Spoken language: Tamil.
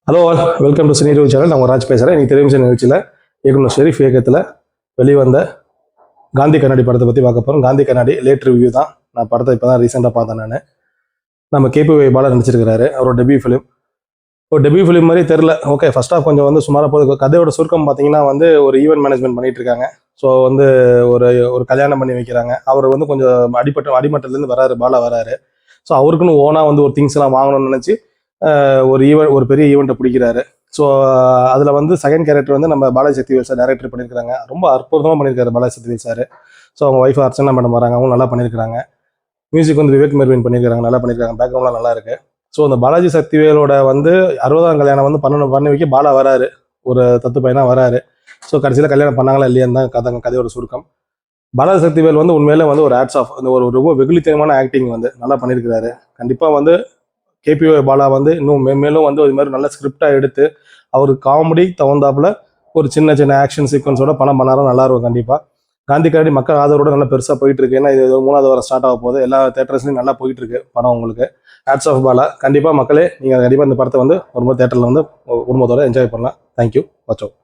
Hello all welcome to cine review channel. நான் ராஜ் பேசுகிறேன். இன்னைக்கு தெரிவிச்ச நிகழ்ச்சியில் இயக்குனர் ஷெரீஃப் இயக்கத்தில் வெளிவந்த காந்தி கண்ணாடி படத்தை பற்றி பார்க்க போகிறோம். காந்தி கண்ணாடி லேட் ரிவ்யூ தான். நான் படத்தை இப்போ தான் ரீசெண்டாக பார்த்தேன். நம்ம கேபி பாலா நடிச்சிருக்கிறாரு. அவரோட டெபியூ ஃபிலிம். ஒரு டெபியூ ஃபிலிம் மாதிரி தெரில. ஓகே, ஃபர்ஸ்ட் ஆஃப் கொஞ்சம் சுமாராக போகுது. கதையோட சுருக்கம் பார்த்தீங்கன்னா ஒரு ஈவெண்ட் மேனேஜ்மெண்ட் பண்ணிட்டு இருக்காங்க. ஸோ ஒரு ஒரு கல்யாணம் பண்ணி வைக்கிறாங்க. அவர் கொஞ்சம் அடிமட்டத்துலேருந்து பாலா வராரு. ஸோ அவருக்குன்னு ஓனாக ஒரு திங்ஸ் எல்லாம் வாங்கணும்னு நினச்சி ஒரு பெரிய ஈவெண்ட்டை பிடிக்கிறாரு. ஸோ அதில் செகண்ட் கேரக்டர் நம்ம பாலாஜி சக்திவேல் சார் டைரக்டர் பண்ணியிருக்காங்க. ரொம்ப அற்புதமாக பண்ணியிருக்காரு பாலாஜி சக்திவேல் சார். ஸோ அவங்க ஒய்ஃப் அர்ச்சனா மேடம் வராங்க. அவங்க நல்லா பண்ணியிருக்காங்க. மியூசிக் விவேக் மெர்வின் பண்ணியிருக்காங்க. நல்லா பண்ணியிருக்காங்க. பேக்ரவுண்ட்லாம் நல்லா இருக்கு. ஸோ அந்த பாலாஜி சக்திவேலோட 60ஆம் கல்யாணம் பண்ண வைக்க பாலா வராரு. ஒரு தத்து பையனாக வராரு. ஸோ கடைசியில் கல்யாணம் பண்ணாங்களா இல்லையான்னு தான் கதையோட சுருக்கம். பாலாஜி சக்திவேல் உண்மையிலே ஒரு ஆட்ஸ் ஆஃப். ஒரு ரொம்ப வெகுளித்தனமான ஆக்டிங் நல்லா பண்ணியிருக்கிறாரு. கண்டிப்பாக கேபி பாலா இன்னும் மேலும் இது மாதிரி நல்ல ஸ்கிரிப்டா எடுத்து அவர் காமெடி தகுந்தாப்புல ஒரு சின்ன சின்ன ஆக்ஷன் சீக்வன்ஸோட படம் பண்ணாலும் நல்லா இருக்கும். கண்டிப்பா காந்தி கண்ணாடி மக்கள் ஆதரவோட நல்லா பெருசா போயிட்டு இருக்கு. ஏன்னா இது 3வது வாரம் ஸ்டார்ட் ஆக போகுது. எல்லா தேட்டர்ஸ்லயும் நல்லா போயிட்டு இருக்கு படம். உங்களுக்கு ஹேட்ஸ் ஆஃப் பாலா. கண்டிப்பா மக்களே, நீங்க கண்டிப்பா இந்த படத்தை ஒரு முறை தேட்டர்ல குடும்பத்தோட என்ஜாய் பண்ணலாம். தேங்க்யூ. Watch out.